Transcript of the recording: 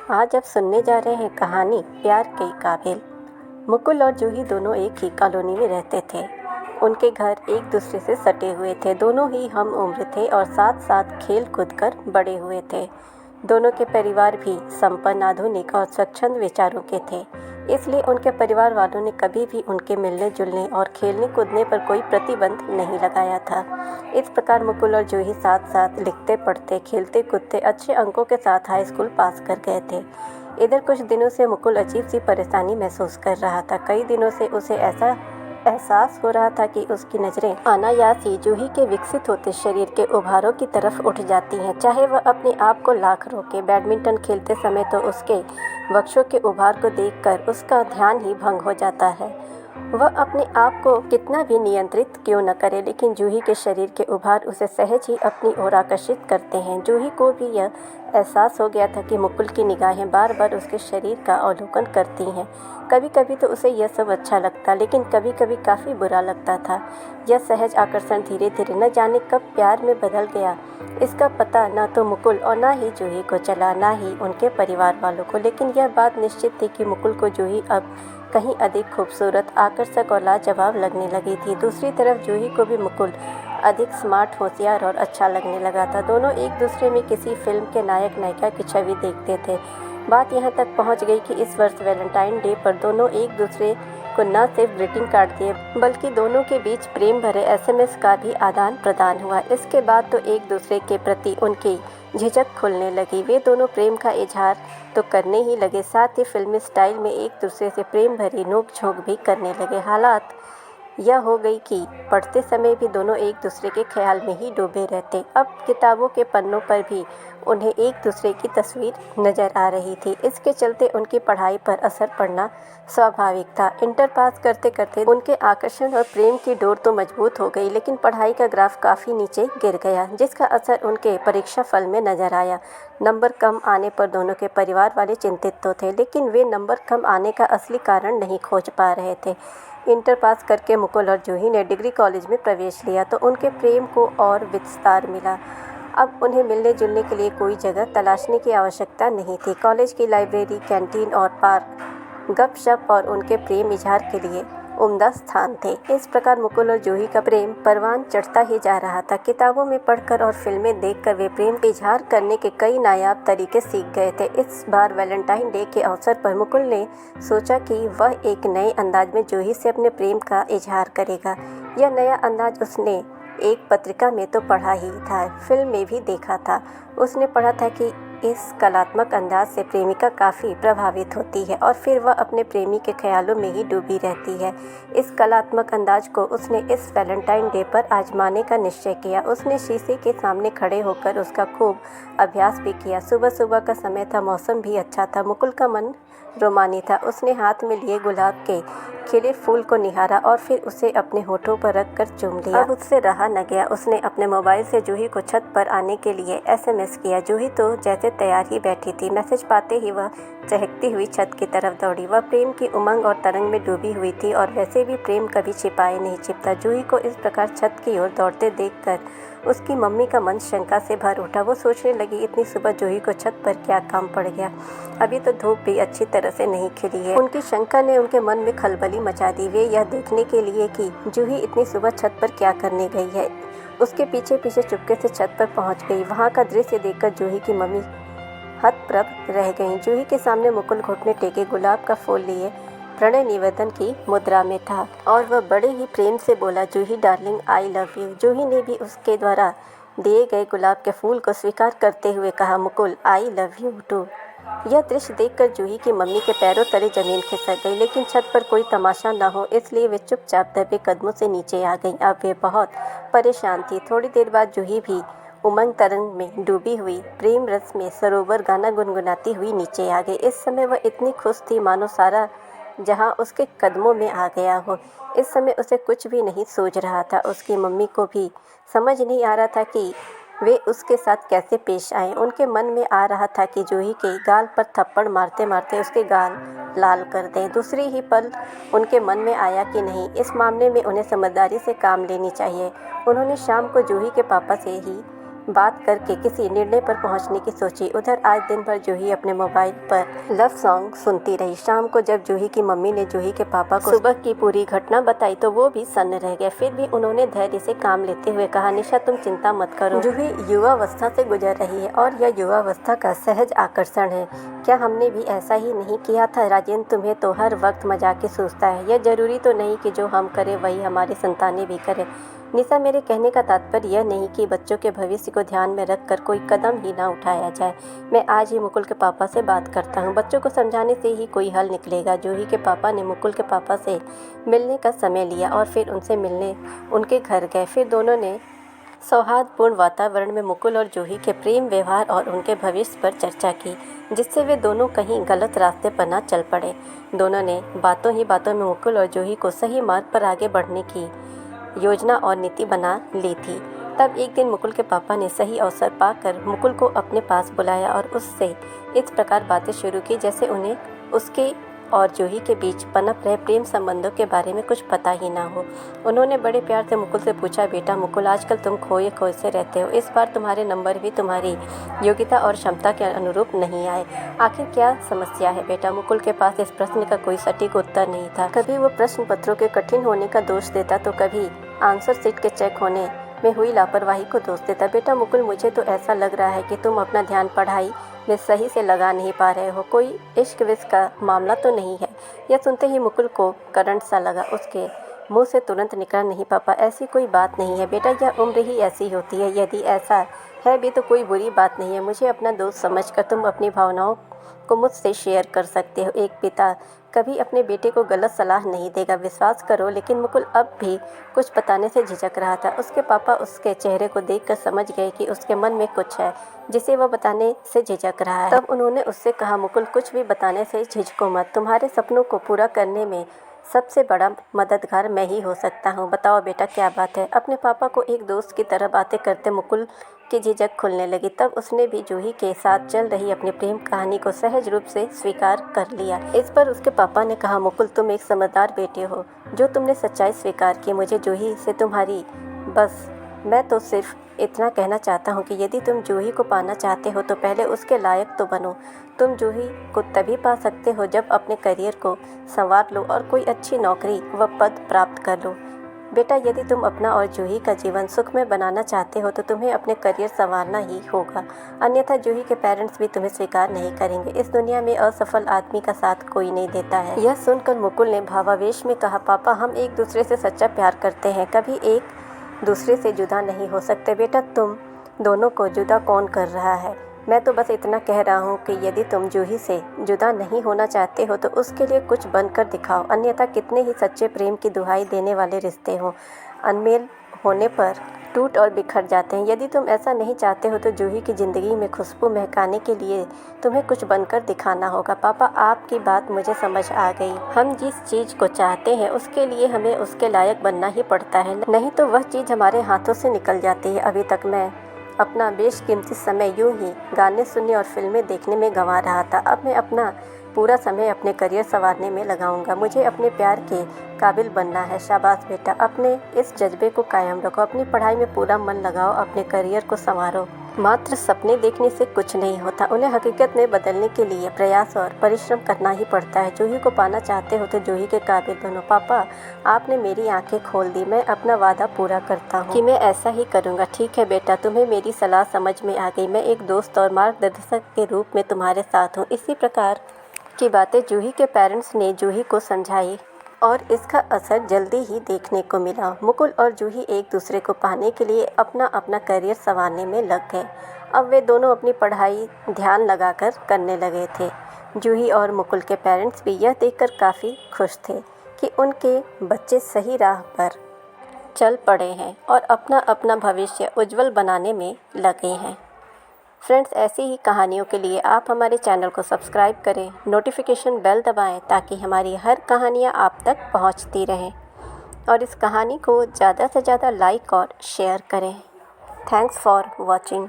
आज आप सुनने जा रहे हैं कहानी प्यार के काबिल। मुकुल और जूही दोनों एक ही कॉलोनी में रहते थे। उनके घर एक दूसरे से सटे हुए थे। दोनों ही हम उम्र थे और साथ साथ खेल कूद कर बड़े हुए थे। दोनों के परिवार भी संपन्न, आधुनिक और स्वच्छंद विचारों के थे। इसलिए उनके परिवार वालों ने कभी भी उनके मिलने जुलने और खेलने कूदने पर कोई प्रतिबंध नहीं लगाया था। इस प्रकार मुकुल और जूही साथ साथ लिखते पढ़ते खेलते कूदते अच्छे अंकों के साथ हाई स्कूल पास कर गए थे। इधर कुछ दिनों से मुकुल अजीब सी परेशानी महसूस कर रहा था। कई दिनों से उसे ऐसा एहसास हो रहा था कि उसकी नज़रें अनायास ही जूही के विकसित होते शरीर के उभारों की तरफ उठ जाती हैं। चाहे वह अपने आप को लाख रोके, बैडमिंटन खेलते समय तो उसके वक्षों के उभार को देखकर उसका ध्यान ही भंग हो जाता है। वह अपने आप को कितना भी नियंत्रित क्यों न करे, लेकिन जूही के शरीर के उभार उसे सहज ही अपनी ओर आकर्षित करते हैं। जूही को भी यह एहसास हो गया था कि मुकुल की निगाहें बार बार उसके शरीर का अवलोकन करती हैं। कभी कभी तो उसे यह सब अच्छा लगता, लेकिन कभी कभी काफ़ी बुरा लगता था। यह सहज आकर्षण धीरे धीरे न जाने कब प्यार में बदल गया, इसका पता न तो मुकुल और न ही जूही को चला, न ही उनके परिवार वालों को। लेकिन यह बात निश्चित थी कि मुकुल को जूही अब कहीं अधिक खूबसूरत, आकर्षक और लाजवाब लगने लगी थी। दूसरी तरफ जूही को भी मुकुल अधिक स्मार्ट, होशियार और अच्छा लगने लगा था। दोनों एक दूसरे में किसी फिल्म के नायक नायिका की छवि देखते थे। बात यहाँ तक पहुँच गई कि इस वर्ष वैलेंटाइन डे पर दोनों एक दूसरे को न सिर्फ ग्रीटिंग कार्ड दिए, बल्कि दोनों के बीच प्रेम भरे SMS का भी आदान प्रदान हुआ। इसके बाद तो एक दूसरे के प्रति उनकी झिझक खुलने लगी। वे दोनों प्रेम का इजहार तो करने ही लगे, साथ ही फिल्मी स्टाइल में एक दूसरे से प्रेम भरी नोक झोंक भी करने लगे। हालात यह हो गई कि पढ़ते समय भी दोनों एक दूसरे के ख्याल में ही डूबे रहते। अब किताबों के पन्नों पर भी उन्हें एक दूसरे की तस्वीर नज़र आ रही थी। इसके चलते उनकी पढ़ाई पर असर पड़ना स्वाभाविक था। इंटर पास करते करते उनके आकर्षण और प्रेम की डोर तो मजबूत हो गई, लेकिन पढ़ाई का ग्राफ काफ़ी नीचे गिर गया, जिसका असर उनके परीक्षा फल में नज़र आया। नंबर कम आने पर दोनों के परिवार वाले चिंतित तो थे, लेकिन वे नंबर कम आने का असली कारण नहीं खोज पा रहे थे। इंटर पास करके मुकुल और जूही ने डिग्री कॉलेज में प्रवेश लिया तो उनके प्रेम को और विस्तार मिला। अब उन्हें मिलने जुलने के लिए कोई जगह तलाशने की आवश्यकता नहीं थी। कॉलेज की लाइब्रेरी, कैंटीन और पार्क गपशप और उनके प्रेम इजहार के लिए उम्दा स्थान थे। इस प्रकार मुकुल और जूही का प्रेम परवान चढ़ता ही जा रहा था। किताबों में पढ़कर और फिल्में देखकर वे प्रेम का इजहार करने के कई नायाब तरीके सीख गए थे। इस बार वैलेंटाइन डे के अवसर पर मुकुल ने सोचा कि वह एक नए अंदाज में जूही से अपने प्रेम का इजहार करेगा। यह नया अंदाज उसने एक पत्रिका में तो पढ़ा ही था, फिल्म में भी देखा था। उसने पढ़ा था कि इस कलात्मक अंदाज से प्रेमिका काफ़ी प्रभावित होती है और फिर वह अपने प्रेमी के ख्यालों में ही डूबी रहती है। इस कलात्मक अंदाज को उसने इस वैलेंटाइन डे पर आजमाने का निश्चय किया। उसने शीशे के सामने खड़े होकर उसका खूब अभ्यास भी किया। सुबह सुबह का समय था, मौसम भी अच्छा था। मुकुल का मन रोमानी था। उसने हाथ में लिए गुलाब के खिले फूल को निहारा और फिर उसे अपने होठों पर रखकर चूम लिया। अब उससे रहा न गया। उसने अपने मोबाइल से जूही को छत पर आने के लिए SMS किया। जूही तो जैसे तैयार ही बैठी थी। मैसेज पाते ही वह चहकती हुई छत की तरफ दौड़ी। वह प्रेम की उमंग और तरंग में डूबी हुई थी और वैसे भी प्रेम कभी छिपाए नहीं छिपता। जूही को इस प्रकार छत की ओर दौड़ते देखकर उसकी मम्मी का मन शंका से भर उठा। वो सोचने लगी, इतनी सुबह जूही को छत पर क्या काम पड़ गया? अभी तो धूप भी अच्छी तरह से नहीं खिली है। उनकी शंका ने उनके मन में खलबली मचा दी। वे यह देखने के लिए कि जूही इतनी सुबह छत पर क्या करने गई है, उसके पीछे पीछे चुपके से छत पर पहुंच गई। वहां का दृश्य देखकर जूही की मम्मी हतप्रभ रह गईं। जूही के सामने मुकुल घुटने टेके गुलाब का फूल लिए प्रणय निवेदन की मुद्रा में था और वह बड़े ही प्रेम से बोला, जूही डार्लिंग, आई लव यू। जूही ने भी उसके द्वारा दिए गए गुलाब के फूल को स्वीकार करते हुए कहा, Mukul, I love you too. यह दृश्य देखकर जूही की मम्मी के पैरों तले जमीन खिसक गई, लेकिन छत पर कोई तमाशा न हो इसलिए वे चुपचाप दबे कदमों से नीचे आ गईं। अब वे बहुत परेशान थी। थोड़ी देर बाद जूही भी उमंग तरंग में डूबी हुई प्रेम रस में सरोवर गाना गुनगुनाती हुई नीचे आ गई। इस समय वह इतनी खुश थी मानो सारा जहां उसके कदमों में आ गया हो। इस समय उसे कुछ भी नहीं सूझ रहा था। उसकी मम्मी को भी समझ नहीं आ रहा था कि वे उसके साथ कैसे पेश आए। उनके मन में आ रहा था कि जूही के गाल पर थप्पड़ मारते मारते उसके गाल लाल कर दें। दूसरी ही पल उनके मन में आया कि नहीं, इस मामले में उन्हें समझदारी से काम लेनी चाहिए। उन्होंने शाम को जूही के पापा से ही बात करके किसी निर्णय पर पहुंचने की सोची। उधर आज दिन भर जूही अपने मोबाइल पर लव सॉन्ग सुनती रही। शाम को जब जूही की मम्मी ने जूही के पापा को सुबह की पूरी घटना बताई तो वो भी सन्न रह गए। फिर भी उन्होंने धैर्य से काम लेते हुए कहा, निशा तुम चिंता मत करो, जूही युवावस्था से गुजर रही है और यह युवावस्था का सहज आकर्षण है। क्या हमने भी ऐसा ही नहीं किया था? राजेंद्र तुम्हें तो हर वक्त मजाक ही सोचता है। यह जरूरी तो नहीं कि जो हम करें वही हमारी संतानें भी करें। निशा, मेरे कहने का तात्पर्य यह नहीं कि बच्चों के भविष्य को ध्यान में रखकर कोई कदम ही ना उठाया जाए। मैं आज ही मुकुल के पापा से बात करता हूँ। बच्चों को समझाने से ही कोई हल निकलेगा। जूही के पापा ने मुकुल के पापा से मिलने का समय लिया और फिर उनसे मिलने उनके घर गए। फिर दोनों ने सौहार्दपूर्ण वातावरण में मुकुल और जूही के प्रेम व्यवहार और उनके भविष्य पर चर्चा की, जिससे वे दोनों कहीं गलत रास्ते पर न चल पड़े। दोनों ने बातों ही बातों में मुकुल और जूही को सही मार्ग पर आगे बढ़ने की योजना और नीति बना ली थी। तब एक दिन मुकुल के पापा ने सही अवसर पाकर मुकुल को अपने पास बुलाया और उससे इस प्रकार बातें शुरू की जैसे उन्हें उसके और जूही के बीच पनप रहे प्रेम संबंधों के बारे में कुछ पता ही ना हो। उन्होंने बड़े प्यार से मुकुल से पूछा, बेटा मुकुल, आजकल तुम खोए खोए से रहते हो। इस बार तुम्हारे नंबर भी तुम्हारी योग्यता और क्षमता के अनुरूप नहीं आए। आखिर क्या समस्या है बेटा? मुकुल के पास इस प्रश्न का कोई सटीक उत्तर नहीं था। कभी वो प्रश्न पत्रों के कठिन होने का दोष देता तो कभी आंसर शीट के चेक होने में हुई लापरवाही को दोष देता। बेटा मुकुल, मुझे तो ऐसा लग रहा है कि तुम अपना ध्यान पढ़ाई में सही से लगा नहीं पा रहे हो। कोई इश्क विश्क का मामला तो नहीं है? यह सुनते ही मुकुल को करंट सा लगा। उसके मुंह से तुरंत निकला, नहीं पापा, ऐसी कोई बात नहीं है बेटा, यह उम्र ही ऐसी होती है। यदि ऐसा है भी तो कोई बुरी बात नहीं है। मुझे अपना दोस्त समझकर तुम अपनी भावनाओं को मुझसे शेयर कर सकते हो। एक पिता कभी अपने बेटे को गलत सलाह नहीं देगा, विश्वास करो। लेकिन मुकुल अब भी कुछ बताने से झिझक रहा था। उसके पापा उसके चेहरे को देखकर समझ गए कि उसके मन में कुछ है जिसे वह बताने से झिझक रहा है। तब उन्होंने उससे कहा, मुकुल, कुछ भी बताने से झिझको मत। तुम्हारे सपनों को पूरा करने में सबसे बड़ा मददगार मैं ही हो सकता हूँ। बताओ बेटा, क्या बात है? अपने पापा को एक दोस्त की तरह बातें करते मुकुल की झिझक खुलने लगी। तब उसने भी जूही के साथ चल रही अपनी प्रेम कहानी को सहज रूप से स्वीकार कर लिया। इस पर उसके पापा ने कहा, मुकुल, तुम एक समझदार बेटे हो जो तुमने सच्चाई स्वीकार की। मुझे जूही से तुम्हारी बस मैं तो सिर्फ इतना कहना चाहता हूँ कि यदि तुम जूही को पाना चाहते हो तो पहले उसके लायक तो बनो। तुम जूही को तभी पा सकते हो जब अपने करियर को संवार लो और कोई अच्छी नौकरी व पद प्राप्त कर लो। बेटा, यदि तुम अपना और जूही का जीवन सुखमय बनाना चाहते हो तो तुम्हें अपने करियर संवारना ही होगा, अन्यथा जूही के पेरेंट्स भी तुम्हें स्वीकार नहीं करेंगे। इस दुनिया में असफल आदमी का साथ कोई नहीं देता है। यह सुनकर मुकुल ने भावावेश में कहा, पापा, हम एक दूसरे से सच्चा प्यार करते हैं, कभी एक दूसरे से जुदा नहीं हो सकते। बेटा, तुम दोनों को जुदा कौन कर रहा है? मैं तो बस इतना कह रहा हूँ कि यदि तुम जूही से जुदा नहीं होना चाहते हो तो उसके लिए कुछ बनकर दिखाओ, अन्यथा कितने ही सच्चे प्रेम की दुहाई देने वाले रिश्ते हों, अनमेल होने पर टूट और बिखर जाते हैं। यदि तुम ऐसा नहीं चाहते हो तो जूही की ज़िंदगी में खुशबू महकाने के लिए तुम्हें कुछ बनकर दिखाना होगा। पापा, आपकी बात मुझे समझ आ गई। हम जिस चीज़ को चाहते हैं उसके लिए हमें उसके लायक बनना ही पड़ता है, नहीं तो वह चीज़ हमारे हाथों से निकल जाती है। अभी तक मैं अपना बेशकीमती समय यूं ही गाने सुनने और फिल्में देखने में गंवा रहा था। अब मैं अपना पूरा समय अपने करियर संवारने में लगाऊंगा। मुझे अपने प्यार के काबिल बनना है। शाबाश बेटा, अपने इस जज्बे को कायम रखो, अपनी पढ़ाई में पूरा मन लगाओ, अपने करियर को संवारो। मात्र सपने देखने से कुछ नहीं होता, उन्हें हकीकत में बदलने के लिए प्रयास और परिश्रम करना ही पड़ता है। जूही को पाना चाहते हो तो जूही के काबिल बनो। पापा, आपने मेरी आंखें खोल दी। मैं अपना वादा पूरा करता हूँ कि मैं ऐसा ही करूँगा। ठीक है बेटा, तुम्हें मेरी सलाह समझ में आ गई। मैं एक दोस्त और मार्गदर्शक के रूप में तुम्हारे साथ हूँ। इसी प्रकार की बातें जूही के पेरेंट्स ने जूही को समझाई और इसका असर जल्दी ही देखने को मिला। मुकुल और जूही एक दूसरे को पाने के लिए अपना अपना करियर संवारने में लग गए। अब वे दोनों अपनी पढ़ाई ध्यान लगाकर करने लगे थे। जूही और मुकुल के पेरेंट्स भी यह देखकर काफ़ी खुश थे कि उनके बच्चे सही राह पर चल पड़े हैं और अपना अपना भविष्य उज्जवल बनाने में लगे हैं। फ्रेंड्स, ऐसी ही कहानियों के लिए आप हमारे चैनल को सब्सक्राइब करें, नोटिफिकेशन बेल दबाएं ताकि हमारी हर कहानियाँ आप तक पहुँचती रहें और इस कहानी को ज़्यादा से ज़्यादा लाइक और शेयर करें। Thanks for watching.